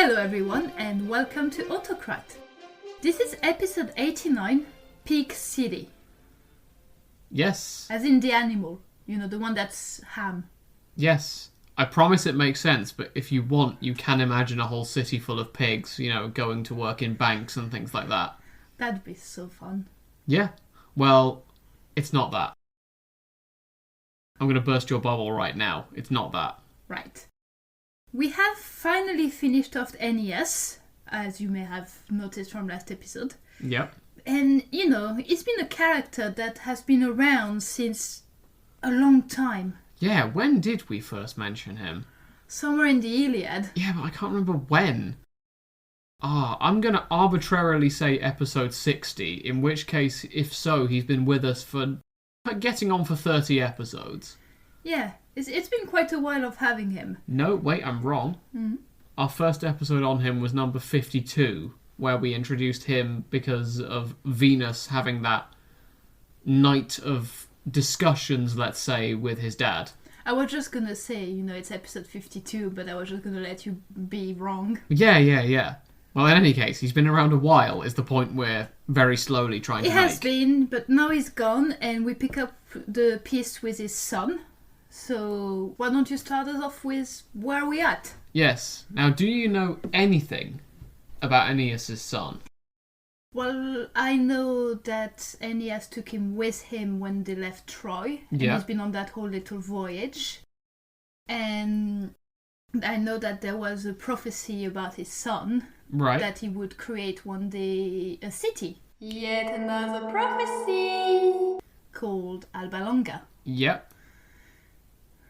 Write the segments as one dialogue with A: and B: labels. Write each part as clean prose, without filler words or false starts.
A: Hello everyone and welcome to Autocrat. This is episode 89, Pig City.
B: Yes.
A: As in the animal, you know, the one that's ham.
B: Yes. I promise it makes sense, but if you want, you can imagine a whole city full of pigs, you know, going to work in banks and things like that.
A: That'd be so fun.
B: Yeah. Well, it's not that. I'm going to burst your bubble right now. It's not that.
A: Right. We have finally finished off NES, as you may have noticed from last episode.
B: Yep.
A: And, you know, it's been a character that has been around since a long time.
B: Yeah, when did we first mention him?
A: Somewhere in the Iliad.
B: Yeah, but I can't remember when. I'm going to arbitrarily say episode 60, in which case, if so, he's been with us for getting on for 30 episodes.
A: Yeah, it's been quite a while of having him.
B: No, wait, I'm wrong.
A: Mm-hmm.
B: Our first episode on him was number 52, where we introduced him because of Venus having that night of discussions, let's say, with his dad.
A: I was just gonna say, you know, it's episode 52, but I was just gonna let you be wrong.
B: Yeah. Well, in any case, he's been around a while, is the point we're very slowly trying to make.
A: It has been, but now he's gone, and we pick up the piece with his son. So, why don't you start us off with where are we at?
B: Yes. Now, do you know anything about Aeneas' son?
A: Well, I know that Aeneas took him with him when they left Troy, and he's been on that whole little voyage. And I know that there was a prophecy about his son,
B: right?
A: That he would create one day a city. Yet another prophecy! Called Alba Longa.
B: Yep.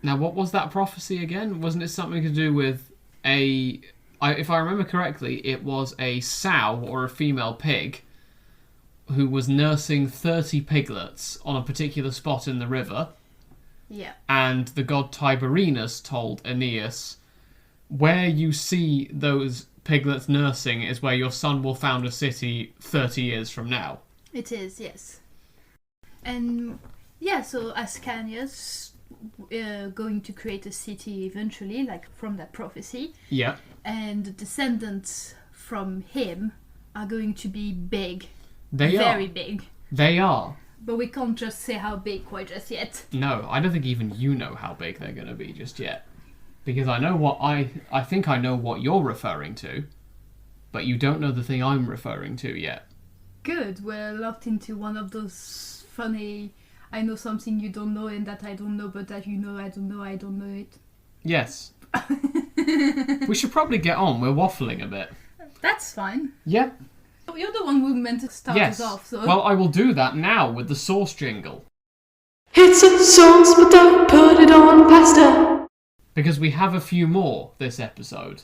B: Now, what was that prophecy again? Wasn't it something to do with if I remember correctly, it was a sow or a female pig who was nursing 30 piglets on a particular spot in the river.
A: Yeah. And
B: the god Tiberinus told Aeneas, where you see those piglets nursing is where your son will found a city 30 years from now.
A: It is, yes. And yeah, so Ascanius going to create a city eventually, like from that prophecy.
B: Yeah.
A: And the descendants from him are going to be big.
B: They are.
A: Very big.
B: They are.
A: But we can't just say how big quite just yet.
B: No, I don't think even you know how big they're going to be just yet. Because I know what I think I know what you're referring to, but you don't know the thing I'm referring to yet.
A: Good. We're locked into one of those funny, I know something you don't know and that I don't know, but that you know I don't know it.
B: Yes. We should probably get on. We're waffling a bit.
A: That's fine.
B: Yeah.
A: You're the one who meant to start us off, so...
B: Well, I will do that now with the sauce jingle.
C: It's a sauce, but don't put it on pasta.
B: Because we have a few more this episode.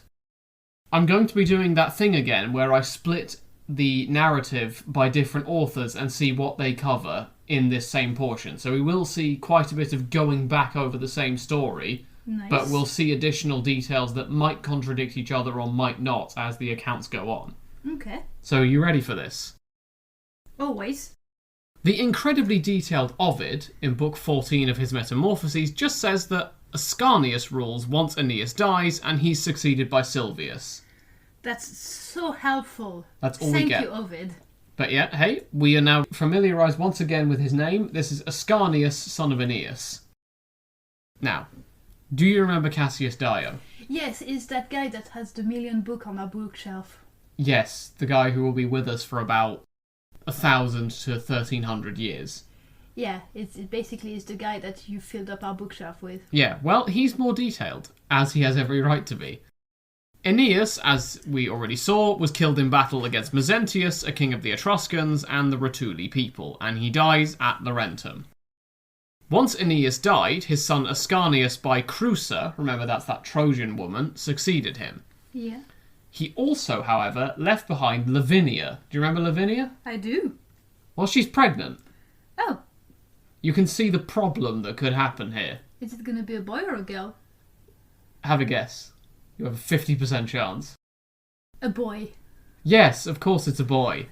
B: I'm going to be doing that thing again where I split the narrative by different authors and see what they cover in this same portion. So we will see quite a bit of going back over the same story,
A: nice.
B: But we'll see additional details that might contradict each other or might not as the accounts go on.
A: Okay.
B: So are you ready for this?
A: Always.
B: The incredibly detailed Ovid, in book 14 of his Metamorphoses, just says that Ascanius rules once Aeneas dies and he's succeeded by Silvius.
A: That's so helpful.
B: That's all we get.
A: Thank you, Ovid.
B: But yeah, hey, we are now familiarised once again with his name. This is Ascanius, son of Aeneas. Now, do you remember Cassius Dio?
A: Yes, it's that guy that has the million book on our bookshelf.
B: Yes, the guy who will be with us for about 1,000 to 1,300 years.
A: Yeah, it basically is the guy that you filled up our bookshelf with.
B: Yeah, well, he's more detailed, as he has every right to be. Aeneas, as we already saw, was killed in battle against Mezentius, a king of the Etruscans and the Rutuli people, and he dies at Laurentum. Once Aeneas died, his son Ascanius by Creusa, remember that's that Trojan woman, succeeded him.
A: Yeah.
B: He also, however, left behind Lavinia. Do you remember Lavinia?
A: I do.
B: Well, she's pregnant.
A: Oh.
B: You can see the problem that could happen here.
A: Is it going to be a boy or a girl?
B: Have a guess. You have a 50% chance.
A: A boy.
B: Yes, of course it's a boy.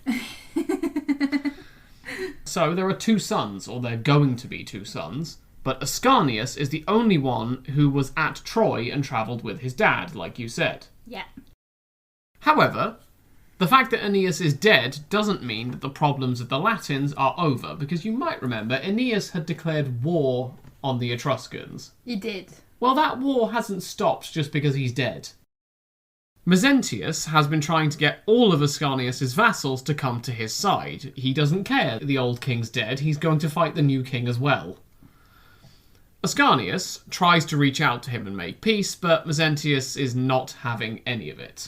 B: So there are two sons, or they're going to be two sons, but Ascanius is the only one who was at Troy and travelled with his dad, like you said.
A: Yeah.
B: However, the fact that Aeneas is dead doesn't mean that the problems of the Latins are over, because you might remember Aeneas had declared war on the Etruscans.
A: He did.
B: Well, that war hasn't stopped just because he's dead. Mezentius has been trying to get all of Ascanius' vassals to come to his side. He doesn't care the old king's dead, he's going to fight the new king as well. Ascanius tries to reach out to him and make peace, but Mezentius is not having any of it.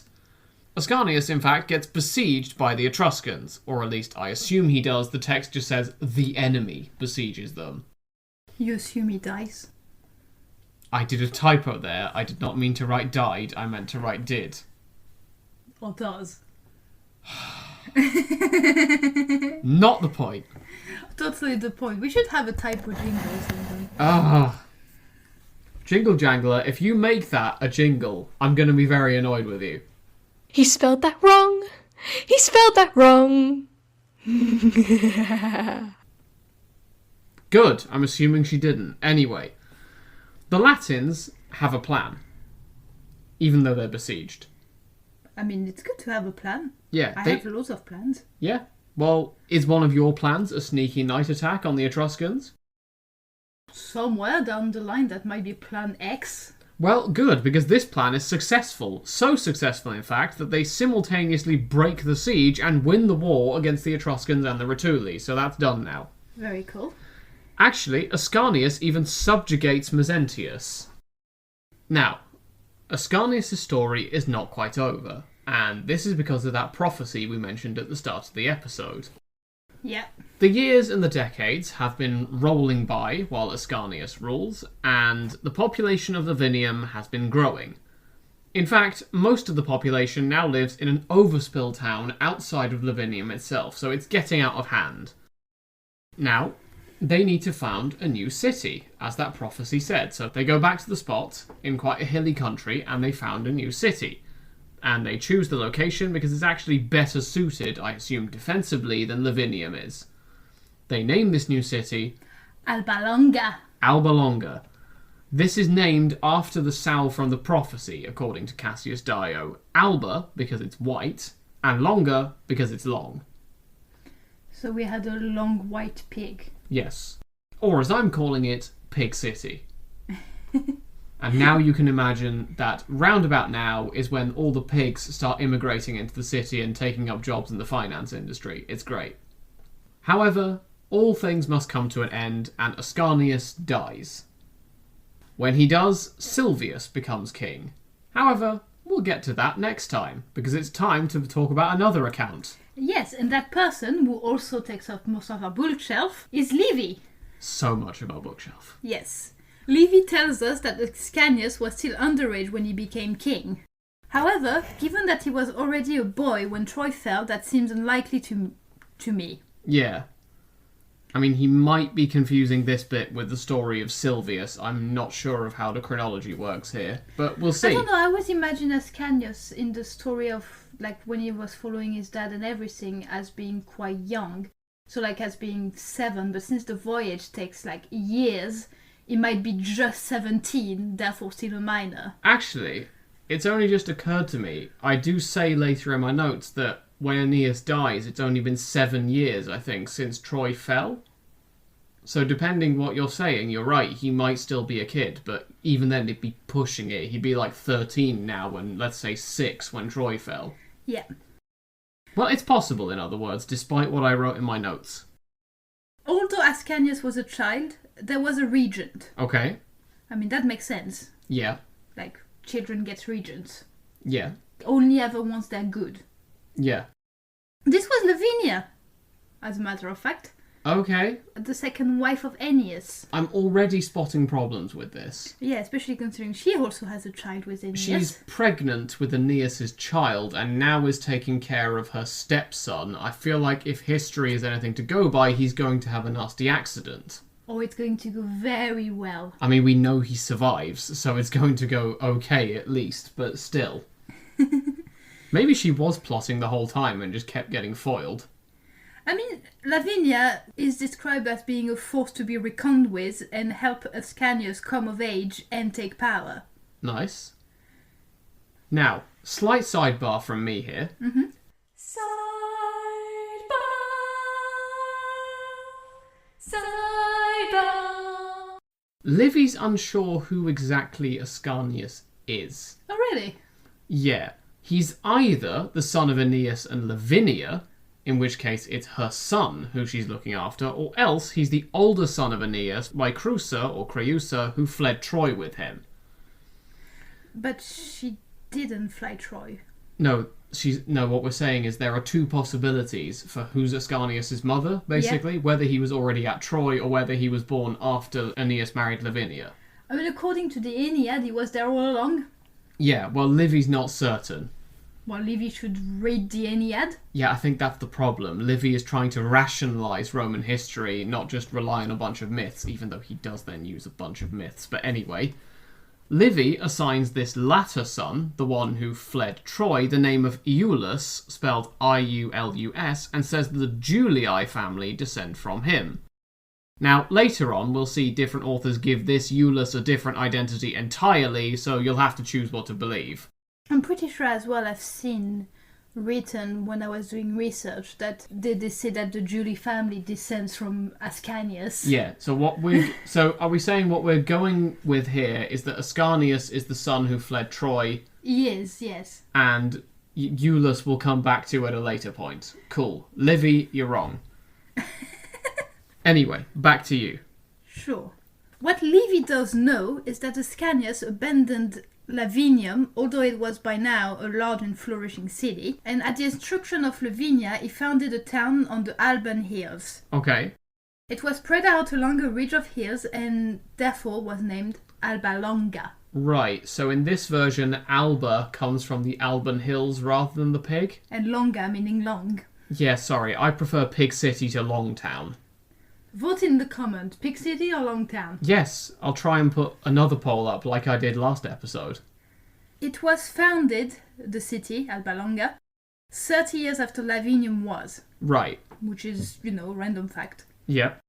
B: Ascanius, in fact, gets besieged by the Etruscans, or at least I assume he does. The text just says, the enemy besieges them.
A: You assume he dies?
B: I did a typo there. I did not mean to write died, I meant to write did.
A: Or does?
B: Not the point.
A: Totally the point. We should have a typo jingle or something.
B: Jingle Jangler, if you make that a jingle, I'm going to be very annoyed with you.
C: He spelled that wrong. He spelled that wrong.
B: Good. I'm assuming she didn't. Anyway, the Latins have a plan, even though they're besieged.
A: I mean, it's good to have a plan.
B: Yeah.
A: I have lots of plans.
B: Yeah. Well, is one of your plans a sneaky night attack on the Etruscans?
A: Somewhere down the line that might be plan X.
B: Well, good, because this plan is successful. So successful, in fact, that they simultaneously break the siege and win the war against the Etruscans and the Rutuli, so that's done now.
A: Very cool.
B: Actually, Ascanius even subjugates Mezentius. Now, Ascanius' story is not quite over, and this is because of that prophecy we mentioned at the start of the episode.
A: Yeah.
B: The years and the decades have been rolling by while Ascanius rules, and the population of Lavinium has been growing. In fact, most of the population now lives in an overspill town outside of Lavinium itself, so it's getting out of hand. Now, they need to found a new city, as that prophecy said, so they go back to the spot in quite a hilly country and they found a new city. And they choose the location because it's actually better suited, I assume, defensively than Lavinium is. They name this new city
A: Alba Longa.
B: Alba Longa. This is named after the sow from the prophecy, according to Cassius Dio. Alba, because it's white, and Longa, because it's long.
A: So we had a long white pig.
B: Yes. Or as I'm calling it, Pig City. And now you can imagine that roundabout now is when all the pigs start immigrating into the city and taking up jobs in the finance industry. It's great. However, all things must come to an end, and Ascanius dies. When he does, Silvius becomes king. However, we'll get to that next time, because it's time to talk about another account.
A: Yes, and that person, who also takes up most of our bookshelf, is Livy.
B: So much of our bookshelf.
A: Yes. Livy tells us that Ascanius was still underage when he became king. However, given that he was already a boy when Troy fell, that seems unlikely to me.
B: Yeah. I mean, he might be confusing this bit with the story of Silvius. I'm not sure of how the chronology works here, but we'll see.
A: I don't know, I always imagine Ascanius in the story of, like, when he was following his dad and everything as being quite young. So, like, as being 7, but since the voyage takes, like, years, he might be just 17, therefore still a minor.
B: Actually, it's only just occurred to me, I do say later in my notes that when Aeneas dies, it's only been 7 years, I think, since Troy fell. So depending what you're saying, you're right, he might still be a kid, but even then he'd be pushing it. He'd be like 13 now and let's say 6 when Troy fell.
A: Yeah.
B: Well, it's possible, in other words, despite what I wrote in my notes.
A: Although Ascanius was a child, there was a regent.
B: Okay.
A: I mean, that makes sense.
B: Yeah.
A: Like, children get regents.
B: Yeah.
A: Only ever once they're good.
B: Yeah.
A: This was Lavinia, as a matter of fact.
B: Okay.
A: The second wife of Aeneas.
B: I'm already spotting problems with this.
A: Yeah, especially considering she also has a child with Aeneas.
B: She's pregnant with Aeneas' child and now is taking care of her stepson. I feel like if history is anything to go by, he's going to have a nasty accident.
A: Or it's going to go very well.
B: I mean, we know he survives, so it's going to go okay at least, but still. Maybe she was plotting the whole time and just kept getting foiled.
A: I mean, Lavinia is described as being a force to be reckoned with and help Ascanius come of age and take power.
B: Nice. Now, slight sidebar from me here.
A: Mm-hmm.
C: Sidebar.
B: Livy's unsure who exactly Ascanius is.
A: Oh, really?
B: Yeah. He's either the son of Aeneas and Lavinia, in which case it's her son who she's looking after, or else he's the older son of Aeneas by Creusa, who fled Troy with him.
A: But she didn't fly Troy.
B: No, what we're saying is there are two possibilities for who's Ascanius' mother, basically, whether he was already at Troy or whether he was born after Aeneas married Lavinia.
A: I mean, according to the Aeneid, he was there all along.
B: Yeah, well, Livy's not certain.
A: Well, Livy should read the Aeneid.
B: Yeah, I think that's the problem. Livy is trying to rationalise Roman history, not just rely on a bunch of myths, even though he does then use a bunch of myths. But anyway, Livy assigns this latter son, the one who fled Troy, the name of Iulus, spelled I-U-L-U-S, and says that the Julii family descend from him. Now, later on, we'll see different authors give this Iulus a different identity entirely, so you'll have to choose what to believe.
A: I'm pretty sure as well I've seen written when I was doing research that they say that the Julii family descends from Ascanius.
B: Yeah, so are we saying what we're going with here is that Ascanius is the son who fled Troy?
A: He is, yes.
B: And Iulus will come back to at a later point. Cool. Livy, you're wrong. Anyway, back to you.
A: Sure. What Livy does know is that Ascanius abandoned Lavinium, although it was by now a large and flourishing city, and at the instruction of Lavinia, he founded a town on the Alban hills.
B: Okay.
A: It was spread out along a ridge of hills and therefore was named Alba Longa.
B: Right, so in this version, Alba comes from the Alban hills rather than the pig?
A: And Longa meaning long.
B: Yeah, sorry, I prefer Pig City to Longtown.
A: Vote in the comment, Pig City or Longtown?
B: Yes, I'll try and put another poll up like I did last episode.
A: It was founded, the city, Alba Longa, 30 years after Lavinium was.
B: Right.
A: Which is, random fact.
B: Yep.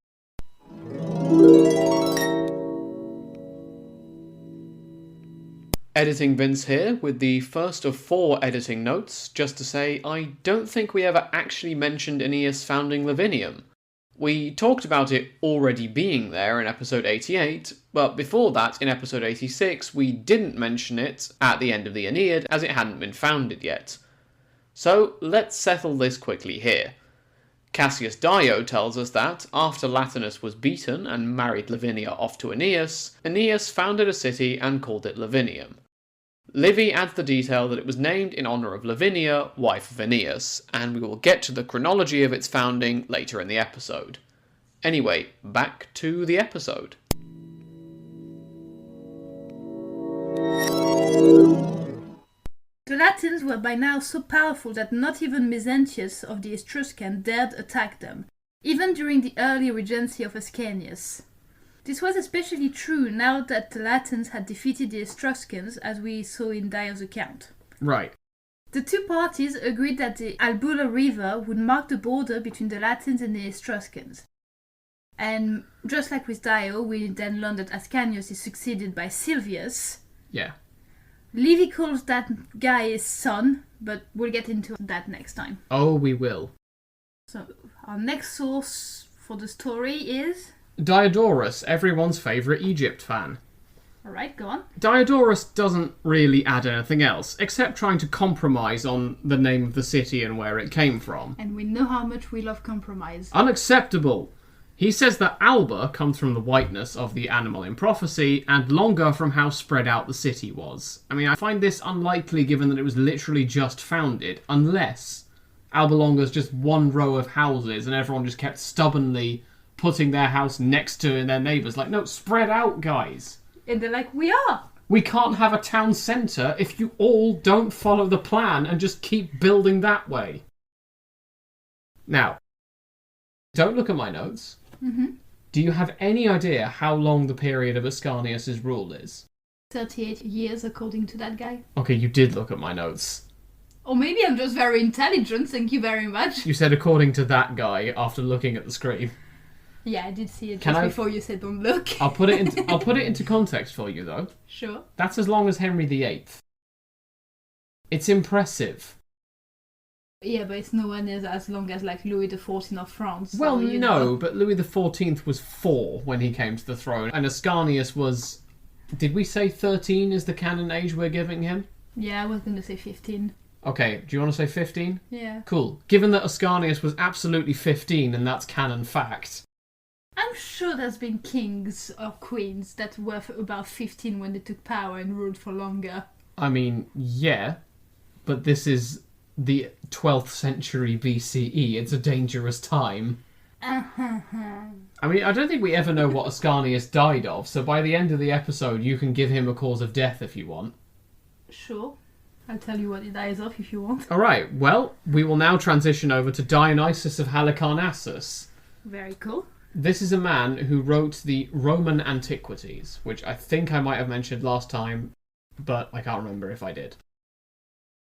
B: Editing Vince here with the first of 4 editing notes, just to say I don't think we ever actually mentioned Aeneas founding Lavinium. We talked about it already being there in episode 88, but before that, in episode 86, we didn't mention it at the end of the Aeneid as it hadn't been founded yet. So let's settle this quickly here. Cassius Dio tells us that, after Latinus was beaten and married Lavinia off to Aeneas, Aeneas founded a city and called it Lavinium. Livy adds the detail that it was named in honour of Lavinia, wife of Aeneas, and we will get to the chronology of its founding later in the episode. Anyway, back to the episode.
A: The Latins were by now so powerful that not even Mezentius of the Etruscans dared attack them, even during the early regency of Ascanius. This was especially true now that the Latins had defeated the Etruscans, as we saw in Dio's account.
B: Right.
A: The two parties agreed that the Albula River would mark the border between the Latins and the Etruscans. And just like with Dio, we then learned that Ascanius is succeeded by Silvius.
B: Yeah.
A: Livy calls that guy his son, but we'll get into that next time.
B: Oh, we will.
A: So, our next source for the story is...
B: Diodorus, everyone's favourite Egypt fan.
A: Alright, go on.
B: Diodorus doesn't really add anything else, except trying to compromise on the name of the city and where it came from.
A: And we know how much we love compromise.
B: Unacceptable! He says that Alba comes from the whiteness of the animal in prophecy, and Longa from how spread out the city was. I mean, I find this unlikely given that it was literally just founded, unless Alba Longa's just one row of houses and everyone just kept stubbornly putting their house next to their neighbours. Like, no, spread out, guys.
A: And they're like, we are.
B: We can't have a town centre if you all don't follow the plan and just keep building that way. Now, don't look at my notes.
A: Mm-hmm.
B: Do you have any idea how long the period of Ascanius' rule is?
A: 38 years, according to that guy.
B: Okay, you did look at my notes.
A: Or maybe I'm just very intelligent, thank you very much.
B: You said according to that guy after looking at the screen.
A: Yeah, I did see it before you said don't look.
B: I'll put it into context for you, though.
A: Sure.
B: That's as long as Henry VIII. It's impressive.
A: Yeah, but it's nowhere near as long as like Louis XIV of France.
B: Well,
A: so,
B: no, but Louis XIV was 4 when he came to the throne, and Ascanius was... Did we say 13 is the canon age we're giving him?
A: Yeah, I was going to say 15.
B: Okay, do you want to say 15?
A: Yeah.
B: Cool. Given that Ascanius was absolutely 15, and that's canon fact...
A: I'm sure there's been kings or queens that were about 15 when they took power and ruled for longer.
B: I mean, yeah, but this is the 12th century BCE. It's a dangerous time. I mean, I don't think we ever know what Ascanius died of, so by the end of the episode you can give him a cause of death if you want.
A: Sure. I'll tell you what he dies of if you want.
B: Alright, well, we will now transition over to Dionysus of Halicarnassus.
A: Very cool.
B: This is a man who wrote the Roman Antiquities, which I think I might have mentioned last time, but I can't remember if I did.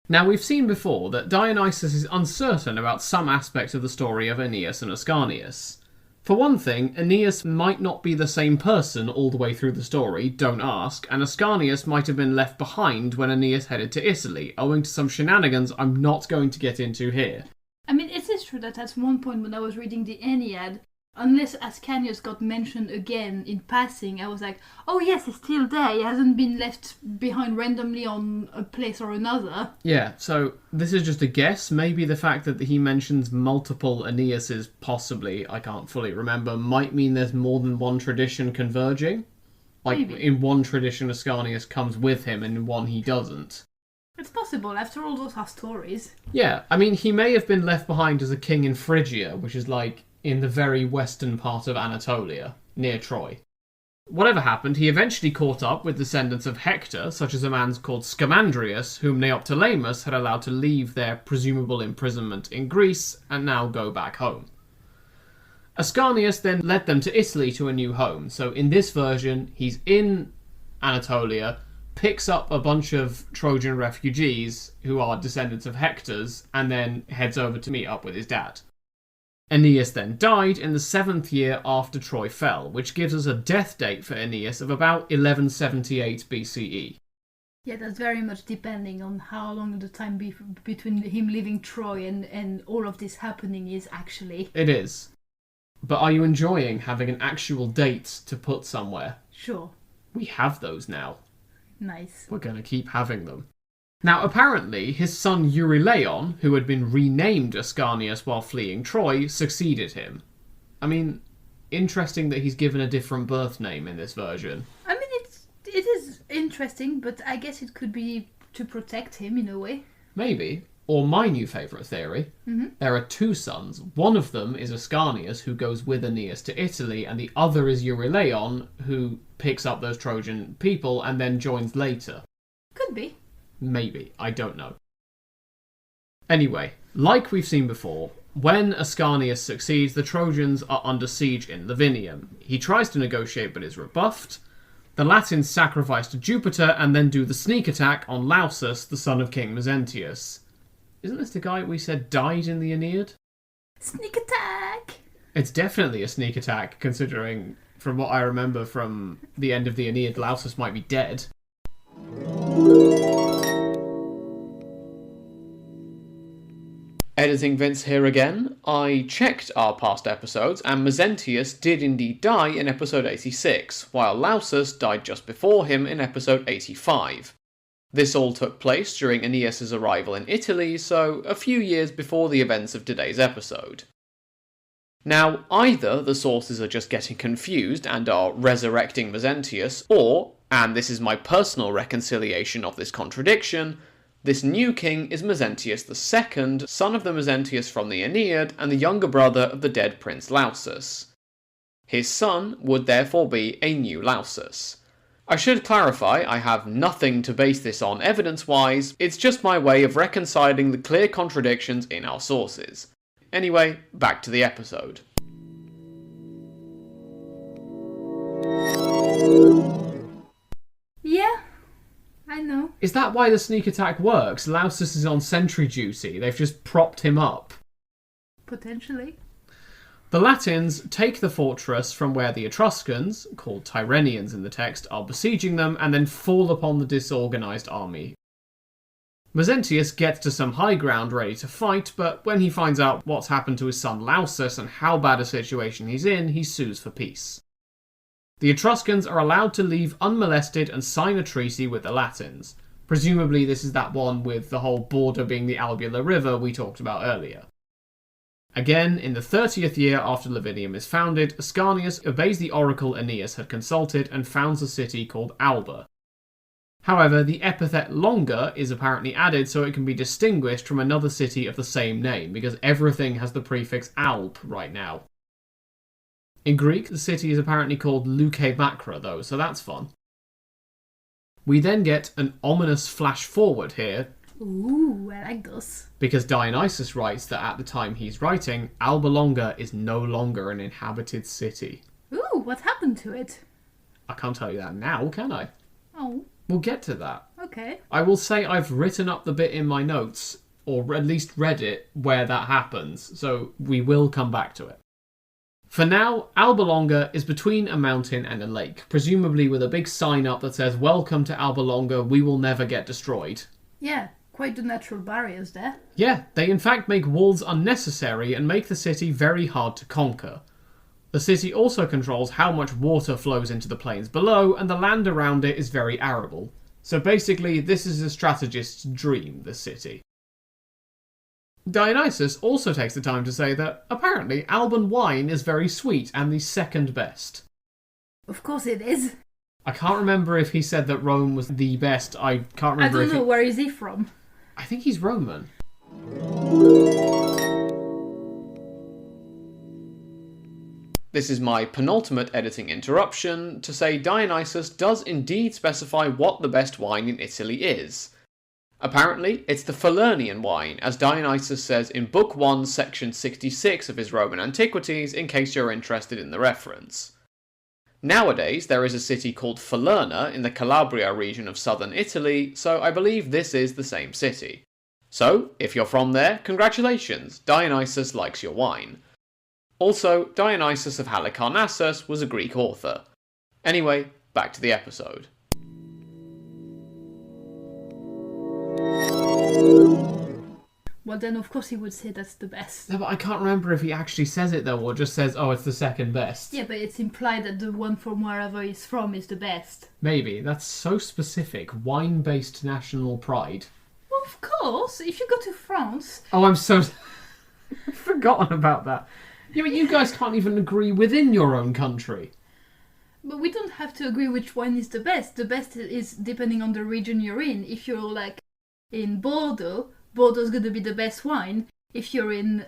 B: Now, we've seen before that Dionysus is uncertain about some aspects of the story of Aeneas and Ascanius. For one thing, Aeneas might not be the same person all the way through the story, don't ask, and Ascanius might have been left behind when Aeneas headed to Italy, owing to some shenanigans I'm not going to get into here.
A: I mean, it is true that at one point when I was reading the Aeneid, unless Ascanius got mentioned again in passing, I was like, oh yes, he's still there. He hasn't been left behind randomly on a place or another.
B: Yeah, so this is just a guess. Maybe the fact that he mentions multiple Aeneases, possibly, I can't fully remember, might mean there's more than one tradition converging. Like,
A: Maybe.
B: in one tradition Ascanius comes with him, and in one he doesn't.
A: It's possible. After all, those are stories.
B: Yeah, I mean, he may have been left behind as a king in Phrygia, which is like in the very western part of Anatolia, near Troy. Whatever happened, he eventually caught up with descendants of Hector, such as a man called Scamandrius, whom Neoptolemus had allowed to leave their presumable imprisonment in Greece and now go back home. Ascanius then led them to Italy to a new home, so in this version, he's in Anatolia, picks up a bunch of Trojan refugees who are descendants of Hector's, and then heads over to meet up with his dad. Aeneas then died in the 7th year after Troy fell, which gives us a death date for Aeneas of about 1178 BCE.
A: Yeah, that's very much depending on how long the time between him leaving Troy and all of this happening is actually.
B: It is. But are you enjoying having an actual date to put somewhere?
A: Sure.
B: We have those now.
A: Nice.
B: We're going to keep having them. Now, apparently, his son Euryleon, who had been renamed Ascanius while fleeing Troy, succeeded him. I mean, interesting that he's given a different birth name in this version.
A: I mean, it is interesting, but I guess it could be to protect him in a way.
B: Maybe. Or my new favourite theory.
A: Mm-hmm.
B: There are 2 sons. One of them is Ascanius, who goes with Aeneas to Italy, and the other is Euryleon, who picks up those Trojan people and then joins later.
A: Could be.
B: Maybe. I don't know. Anyway, like we've seen before, when Ascanius succeeds, the Trojans are under siege in Lavinium. He tries to negotiate but is rebuffed. The Latins sacrifice to Jupiter and then do the sneak attack on Lausus, the son of King Mezentius. Isn't this the guy we said died in the Aeneid?
A: Sneak attack!
B: It's definitely a sneak attack, considering, from what I remember from the end of the Aeneid, Lausus might be dead. Editing Vince here again. I checked our past episodes, and Mezentius did indeed die in episode 86, while Lausus died just before him in episode 85. This all took place during Aeneas' arrival in Italy, so a few years before the events of today's episode. Now, either the sources are just getting confused and are resurrecting Mezentius, or, and this is my personal reconciliation of this contradiction, this new king is Mezentius II, son of the Mezentius from the Aeneid and the younger brother of the dead prince Lausus. His son would therefore be a new Lausus. I should clarify, I have nothing to base this on evidence-wise, it's just my way of reconciling the clear contradictions in our sources. Anyway, back to the episode.
A: Yeah, I know.
B: Is that why the sneak attack works? Lausus is on sentry duty. They've just propped him up.
A: Potentially.
B: The Latins take the fortress from where the Etruscans, called Tyrrhenians in the text, are besieging them, and then fall upon the disorganised army. Mezentius gets to some high ground ready to fight, but when he finds out what's happened to his son Lausus and how bad a situation he's in, he sues for peace. The Etruscans are allowed to leave unmolested and sign a treaty with the Latins. Presumably this is that one with the whole border being the Albula River we talked about earlier. Again, in the 30th year after Lavinium is founded, Ascanius obeys the oracle Aeneas had consulted and founds a city called Alba. However, the epithet Longa is apparently added so it can be distinguished from another city of the same name, because everything has the prefix alb right now. In Greek, the city is apparently called Leuke Macra though, so that's fun. We then get an ominous flash forward here.
A: Ooh, I like this.
B: Because Dionysus writes that at the time he's writing, Alba Longa is no longer an inhabited city.
A: Ooh, what happened to it?
B: I can't tell you that now, can I?
A: Oh.
B: We'll get to that.
A: Okay.
B: I will say I've written up the bit in my notes, or at least read it, where that happens, so we will come back to it. For now, Alba Longa is between a mountain and a lake, presumably with a big sign up that says, "Welcome to Alba Longa, we will never get destroyed."
A: Yeah, quite the natural barriers there.
B: Yeah, they in fact make walls unnecessary and make the city very hard to conquer. The city also controls how much water flows into the plains below, and the land around it is very arable. So basically, this is a strategist's dream, the city. Dionysus also takes the time to say that, apparently, Alban wine is very sweet and the second best.
A: Of course it is.
B: I can't remember if he said that Rome was the best. I can't remember
A: I don't know, where is he from?
B: I think he's Roman. This is my penultimate editing interruption to say Dionysus does indeed specify what the best wine in Italy is. Apparently, it's the Falernian wine, as Dionysus says in Book 1, Section 66 of his Roman Antiquities, in case you're interested in the reference. Nowadays, there is a city called Falerna in the Calabria region of southern Italy, so I believe this is the same city. So, if you're from there, congratulations, Dionysus likes your wine. Also, Dionysus of Halicarnassus was a Greek author. Anyway, back to the episode.
A: Well then of course he would say that's the best.
B: No, but I can't remember if he actually says it though, or just says, oh, it's the second best.
A: Yeah, but it's implied that the one from wherever he's from is the best.
B: Maybe. That's so specific. Wine-based national pride.
A: Well, of course, if you go to France...
B: Oh, I'm so... I've forgotten about that. Yeah, but you guys can't even agree within your own country.
A: But we don't have to agree which wine is the best. The best is depending on the region you're in. If you're like in Bordeaux, Bordeaux's going to be the best wine. If you're in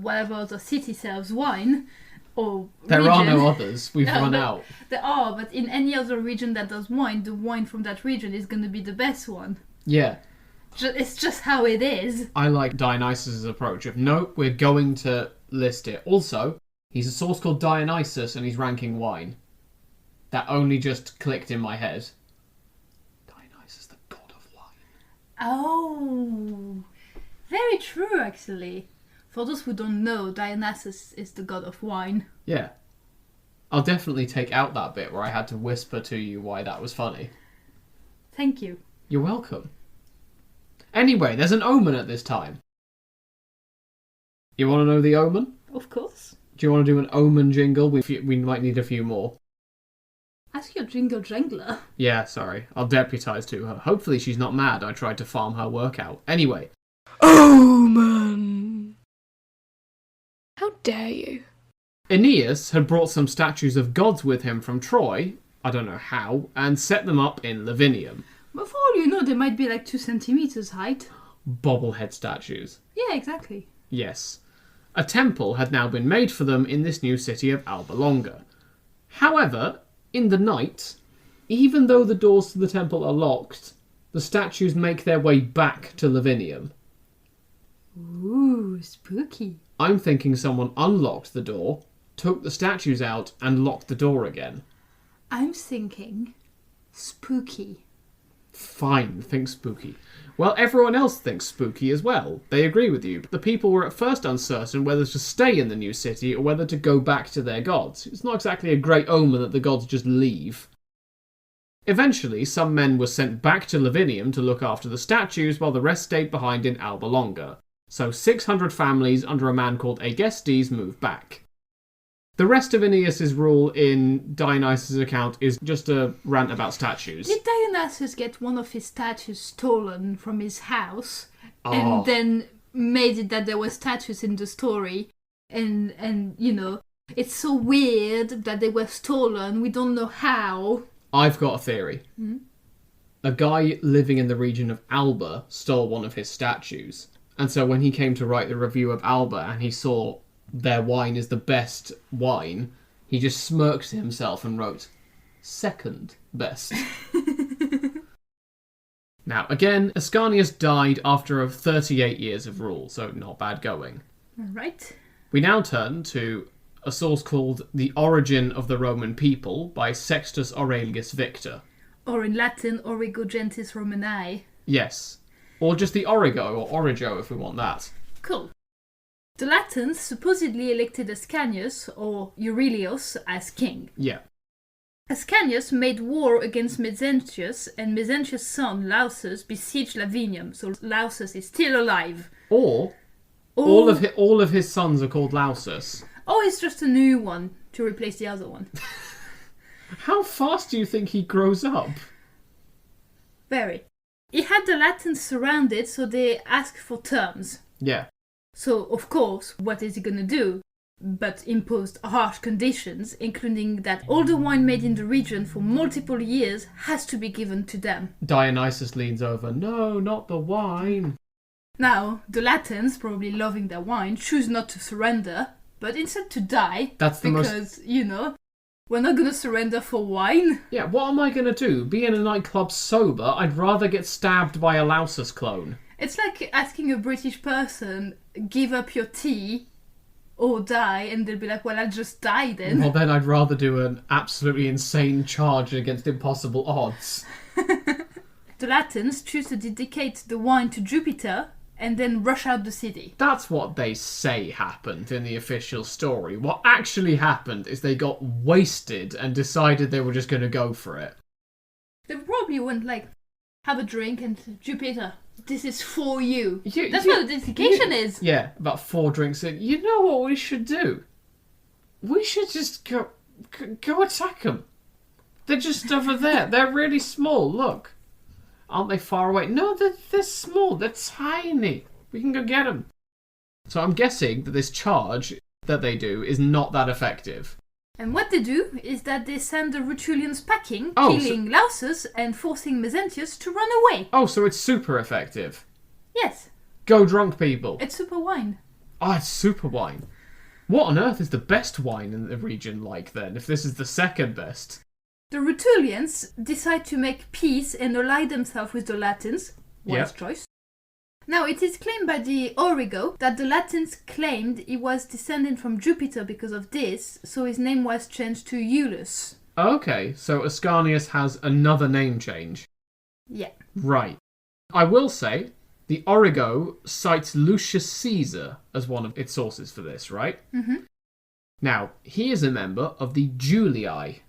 A: whatever other city serves wine or
B: there
A: region,
B: are no others. We've run out.
A: There are, but in any other region that does wine, the wine from that region is going to be the best one.
B: Yeah.
A: It's just how it is.
B: I like Dionysus' approach of, no, we're going to list it. Also, he's a source called Dionysus and he's ranking wine. That only just clicked in my head. Dionysus, the god of wine.
A: Oh, very true actually. For those who don't know, Dionysus is the god of wine.
B: Yeah. I'll definitely take out that bit where I had to whisper to you why that was funny.
A: Thank you.
B: You're welcome. Anyway, there's an omen at this time. You want to know the omen?
A: Of course.
B: Do you want to do an omen jingle? We might need a few more.
A: Ask your jingle jangler.
B: Yeah, sorry. I'll deputise to her. Hopefully she's not mad I tried to farm her work out. Anyway.
C: Omen! How dare you?
B: Aeneas had brought some statues of gods with him from Troy, I don't know how, and set them up in Lavinium.
A: But for all you know, they might be like 2 centimeters height.
B: Bobblehead statues.
A: Yeah, exactly.
B: Yes. A temple had now been made for them in this new city of Alba Longa. However, in the night, even though the doors to the temple are locked, the statues make their way back to Lavinium.
A: Ooh, spooky.
B: I'm thinking someone unlocked the door, took the statues out, and locked the door again.
A: I'm thinking spooky.
B: Fine, think spooky. Well, everyone else thinks spooky as well. They agree with you. The people were at first uncertain whether to stay in the new city or whether to go back to their gods. It's not exactly a great omen that the gods just leave. Eventually, some men were sent back to Lavinium to look after the statues while the rest stayed behind in Alba Longa. So 600 families under a man called Agestes moved back. The rest of Aeneas's rule in Dionysus' account is just a rant about statues.
A: Did Dionysus get one of his statues stolen from his house and then made it that there were statues in the story and you know, it's so weird that they were stolen, we don't know how.
B: I've got a theory. A guy living in the region of Alba stole one of his statues. And so when he came to write the review of Alba and he saw their wine is the best wine, he just smirked to himself and wrote, second best. Now, again, Ascanius died after 38 years of rule, so not bad going.
A: Right.
B: We now turn to a source called The Origin of the Roman People by Sextus Aurelius Victor.
A: Or in Latin, Origo Gentis Romani.
B: Yes. Or just the Origo, or Origo if we want that.
A: Cool. The Latins supposedly elected Ascanius, or Aurelius, as king.
B: Yeah.
A: Ascanius made war against Mezentius, and Mezentius' son, Lausus, besieged Lavinium, so Lausus is still alive.
B: Or all of his sons are called Lausus.
A: Oh, it's just a new one to replace the other one.
B: How fast do you think he grows up?
A: Very. He had the Latins surrounded, so they asked for terms.
B: Yeah.
A: So, of course, what is he gonna do? But imposed harsh conditions, including that all the wine made in the region for multiple years has to be given to them.
B: Dionysus leans over. No, not the wine.
A: Now, the Latins, probably loving their wine, choose not to surrender, but instead to die. You know, we're not gonna surrender for wine.
B: Yeah, what am I gonna do? Be in a nightclub sober? I'd rather get stabbed by a Lausus clone.
A: It's like asking a British person, give up your tea or die, and they'll be like, well, I'll just die then.
B: Well, then I'd rather do an absolutely insane charge against impossible odds.
A: The Latins choose to dedicate the wine to Jupiter and then rush out the city.
B: That's what they say happened in the official story. What actually happened is they got wasted and decided they were just going to go for it.
A: They probably went like, have a drink and Jupiter, this is for you. That's what the dedication is.
B: Yeah, about 4 drinks in. You know what we should do? We should just go attack them. They're just over there. They're really small, look. Aren't they far away? No, they're small. They're tiny. We can go get them. So I'm guessing that this charge that they do is not that effective.
A: And what they do is that they send the Rutulians packing, killing Lausus and forcing Mezentius to run away.
B: Oh, so it's super effective.
A: Yes.
B: Go drunk people.
A: It's super wine.
B: Oh, it's super wine. What on earth is the best wine in the region like then, if this is the second best?
A: The Rutulians decide to make peace and ally themselves with the Latins. Wise choice. Now, it is claimed by the Origo that the Latins claimed he was descended from Jupiter because of this, so his name was changed to Iulus.
B: Okay, so Ascanius has another name change.
A: Yeah.
B: Right. I will say, the Origo cites Lucius Caesar as one of its sources for this, right?
A: Mm-hmm.
B: Now, he is a member of the Julii.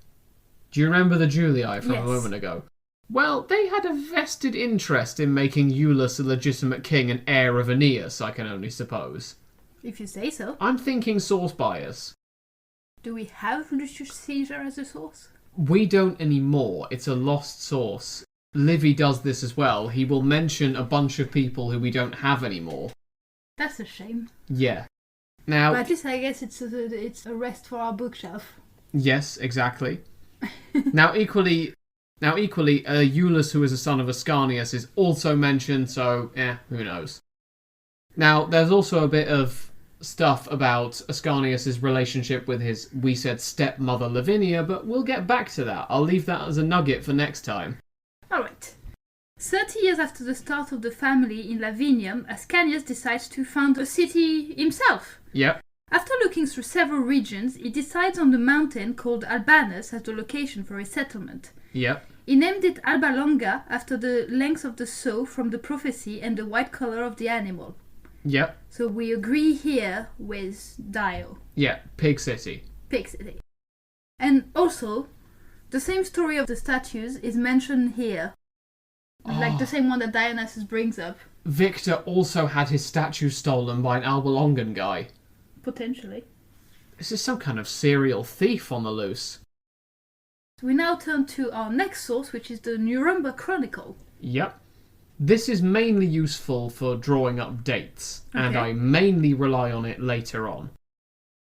B: Do you remember the Julii from a moment ago? Well, they had a vested interest in making Iulus a legitimate king and heir of Aeneas, I can only suppose.
A: If you say so.
B: I'm thinking source bias.
A: Do we have Lucius Caesar as a source?
B: We don't anymore. It's a lost source. Livy does this as well. He will mention a bunch of people who we don't have anymore.
A: That's a shame.
B: Yeah. Now,
A: but at least I guess it's a rest for our bookshelf.
B: Yes, exactly. Now, equally, Iulus, who is a son of Ascanius, is also mentioned, so, who knows. Now, there's also a bit of stuff about Ascanius' relationship with his, we said, stepmother Lavinia, but we'll get back to that. I'll leave that as a nugget for next time.
A: Alright. 30 years after the start of the family in Lavinium, Ascanius decides to found a city himself.
B: Yep.
A: After looking through several regions, he decides on the mountain called Albanus as the location for his settlement.
B: Yep.
A: He named it Alba Longa after the length of the sow from the prophecy and the white colour of the animal.
B: Yep.
A: So we agree here with Dio.
B: Yeah, Pig City.
A: Pig City. And also, The same story of the statues is mentioned here. Like the same one that Dionysus brings up.
B: Victor also had his statue stolen by an Alba Longan guy.
A: Potentially.
B: This is some kind of serial thief on the loose.
A: We now turn to our next source, which is the Nuremberg Chronicle.
B: Yep. This is mainly useful for drawing up dates, and I mainly rely on it later on.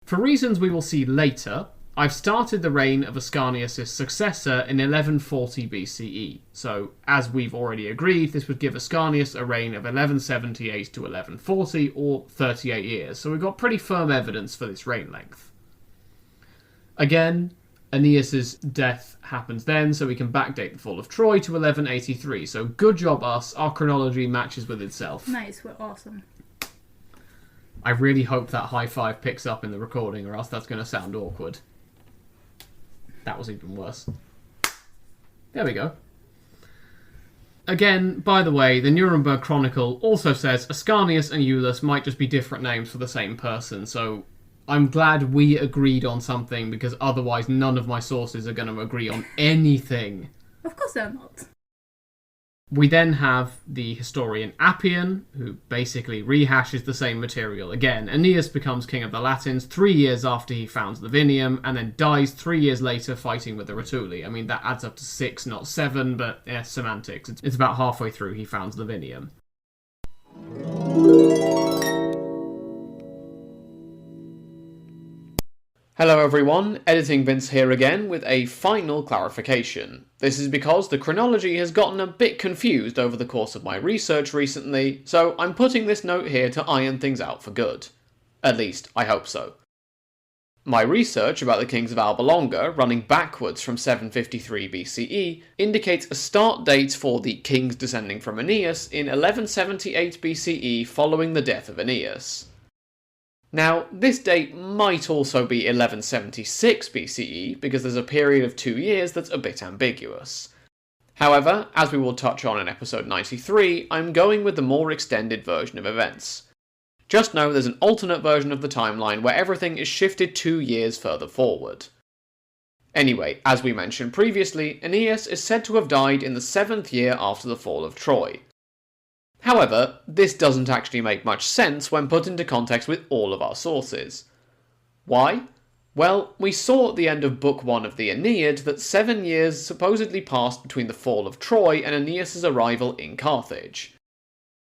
B: For reasons we will see later, I've started the reign of Ascanius' successor in 1140 BCE, so as we've already agreed, this would give Ascanius a reign of 1178 to 1140, or 38 years, so we've got pretty firm evidence for this reign length. Again, Aeneas' death happens then, so we can backdate the fall of Troy to 1183, so good job us, our chronology matches with itself.
A: Nice, we're awesome.
B: I really hope that high five picks up in the recording, or else that's going to sound awkward. That was even worse. There we go. Again, by the way, the Nuremberg Chronicle also says Ascanius and Iulus might just be different names for the same person, so I'm glad we agreed on something, because otherwise none of my sources are going to agree on anything.
A: Of course they're not.
B: We then have the historian Appian, who basically rehashes the same material again. Aeneas becomes king of the Latins 3 years after he founds Lavinium, and then dies 3 years later fighting with the Rutuli. I mean, that adds up to 6, not 7, but semantics. It's about halfway through he founds Lavinium. Hello everyone, Editing Vince here again with a final clarification. This is because the chronology has gotten a bit confused over the course of my research recently, so I'm putting this note here to iron things out for good. At least, I hope so. My research about the kings of Alba Longa, running backwards from 753 BCE, indicates a start date for the kings descending from Aeneas in 1178 BCE following the death of Aeneas. Now, this date might also be 1176 BCE, because there's a period of 2 years that's a bit ambiguous. However, as we will touch on in episode 93, I'm going with the more extended version of events. Just know there's an alternate version of the timeline where everything is shifted 2 years further forward. Anyway, as we mentioned previously, Aeneas is said to have died in the 7th year after the fall of Troy. However, this doesn't actually make much sense when put into context with all of our sources. Why? Well, we saw at the end of Book 1 of the Aeneid that 7 years supposedly passed between the fall of Troy and Aeneas' arrival in Carthage.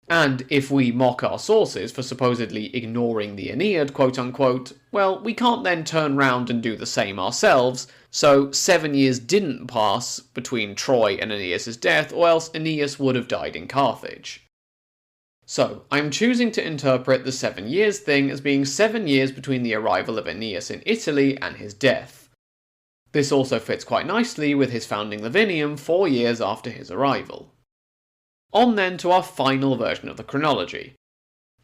B: And if we mock our sources for supposedly ignoring the Aeneid, quote-unquote, well, we can't then turn round and do the same ourselves, so 7 years didn't pass between Troy and Aeneas' death, or else Aeneas would have died in Carthage. So, I'm choosing to interpret the 7 years thing as being 7 years between the arrival of Aeneas in Italy and his death. This also fits quite nicely with his founding Lavinium 4 years after his arrival. On then to our final version of the chronology.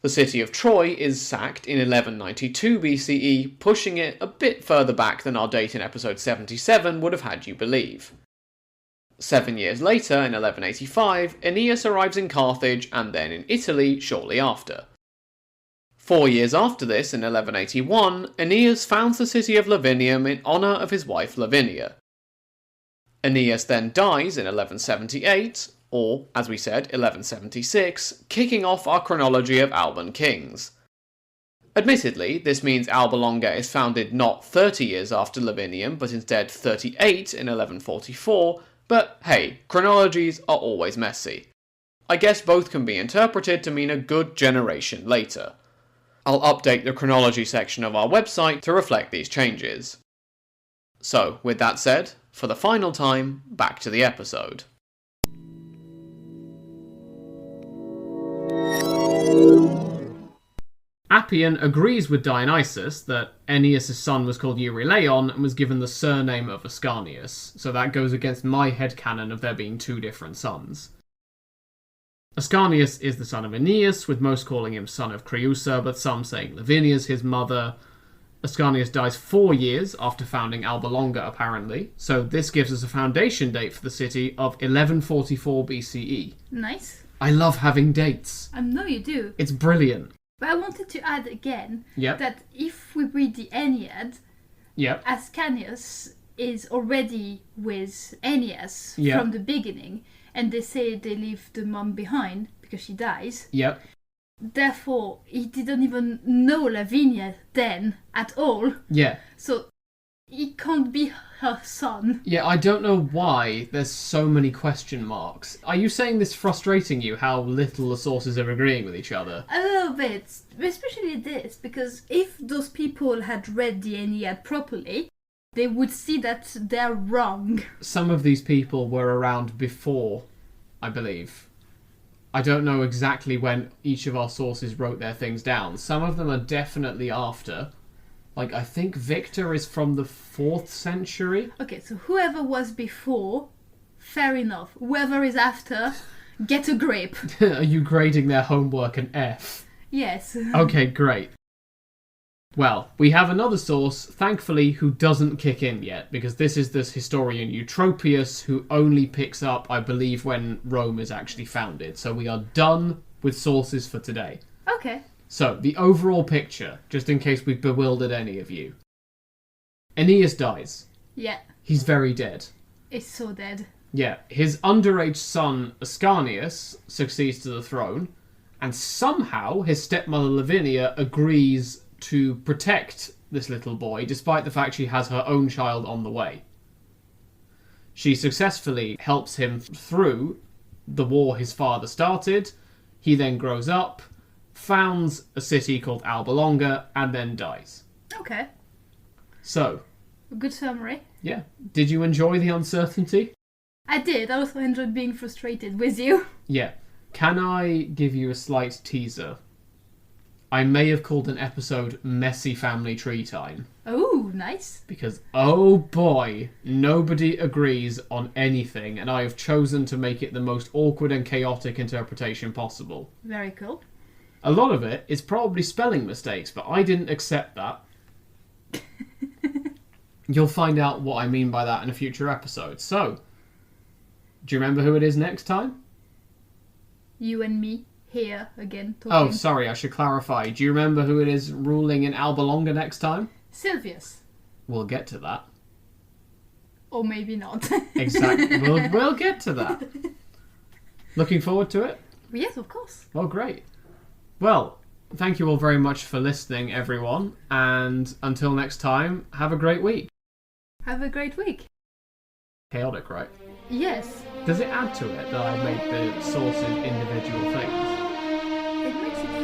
B: The city of Troy is sacked in 1192 BCE, pushing it a bit further back than our date in episode 77 would have had you believe. 7 years later, in 1185, Aeneas arrives in Carthage and then in Italy shortly after. 4 years after this, in 1181, Aeneas founds the city of Lavinium in honour of his wife Lavinia. Aeneas then dies in 1178, or, as we said, 1176, kicking off our chronology of Alban kings. Admittedly, this means Alba Longa is founded not 30 years after Lavinium, but instead 38 in 1144, but hey, chronologies are always messy. I guess both can be interpreted to mean a good generation later. I'll update the chronology section of our website to reflect these changes. So, with that said, for the final time, back to the episode. Appian agrees with Dionysus that Aeneas' son was called Euryleon and was given the surname of Ascanius, so that goes against my headcanon of there being 2 different sons. Ascanius is the son of Aeneas, with most calling him son of Creusa, but some saying Lavinia's his mother. Ascanius dies 4 years after founding Alba Longa, apparently, so this gives us a foundation date for the city of 1144 BCE.
A: Nice.
B: I love having dates.
A: I know you do.
B: It's brilliant.
A: But I wanted to add again
B: Yep.
A: that if we read the Aeneid,
B: Yep.
A: Ascanius is already with Aeneas from the beginning, and they say they leave the mom behind because she dies.
B: Yep.
A: Therefore, he didn't even know Lavinia then at all.
B: Yeah.
A: So he can't be her son.
B: Yeah, I don't know why there's so many question marks. Are you saying this frustrating you, how little the sources are agreeing with each other?
A: A little bit, especially this, because if those people had read the Aeneid properly, they would see that they're wrong.
B: Some of these people were around before, I believe. I don't know exactly when each of our sources wrote their things down. Some of them are definitely after. Like, I think Victor is from the 4th century.
A: Okay, so whoever was before, fair enough. Whoever is after, get a grip.
B: Are you grading their homework an F?
A: Yes.
B: Okay, great. Well, we have another source, thankfully, who doesn't kick in yet, because this is this historian Eutropius, who only picks up, I believe, when Rome is actually founded. So we are done with sources for today.
A: Okay.
B: So, the overall picture, just in case we've bewildered any of you. Aeneas dies.
A: Yeah.
B: He's very dead.
A: He's so dead.
B: Yeah. His underage son, Ascanius, succeeds to the throne, and somehow his stepmother Lavinia agrees to protect this little boy, despite the fact she has her own child on the way. She successfully helps him through the war his father started. He then grows up, founds a city called Alba Longa, and then dies.
A: Okay.
B: So.
A: Good summary.
B: Yeah. Did you enjoy the uncertainty?
A: I did. I also enjoyed being frustrated with you.
B: Yeah. Can I give you a slight teaser? I may have called an episode Messy Family Tree Time.
A: Oh, nice.
B: Because, oh boy, nobody agrees on anything, and I have chosen to make it the most awkward and chaotic interpretation possible.
A: Very cool.
B: A lot of it is probably spelling mistakes, but I didn't accept that. You'll find out what I mean by that in a future episode. So, do you remember who it is next time?
A: You and me. Here again talking.
B: Oh, sorry, I should clarify. Do you remember who it is ruling in Alba Longa next time?
A: Silvius.
B: We'll get to that.
A: Or maybe not.
B: Exactly. We'll get to that. Looking forward to it?
A: Yes, of course.
B: Oh, great. Well, thank you all very much for listening, everyone. And until next time, have a great week.
A: Have a great week.
B: Chaotic, right?
A: Yes.
B: Does it add to it that I made the sources individual things?
A: It makes it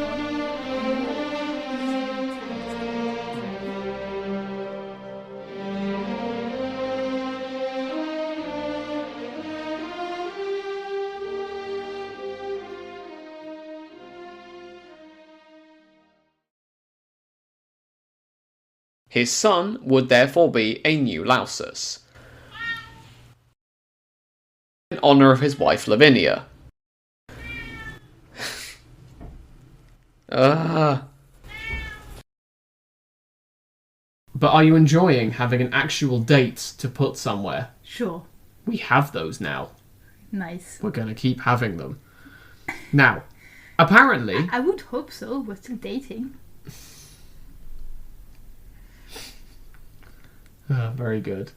B: His son would therefore be a new Lausus, in honour of his wife Lavinia. But are you enjoying having an actual date to put somewhere?
A: Sure.
B: We have those now.
A: Nice.
B: We're going to keep having them. Now, apparently...
A: I would hope so. We're still dating.
B: Very good.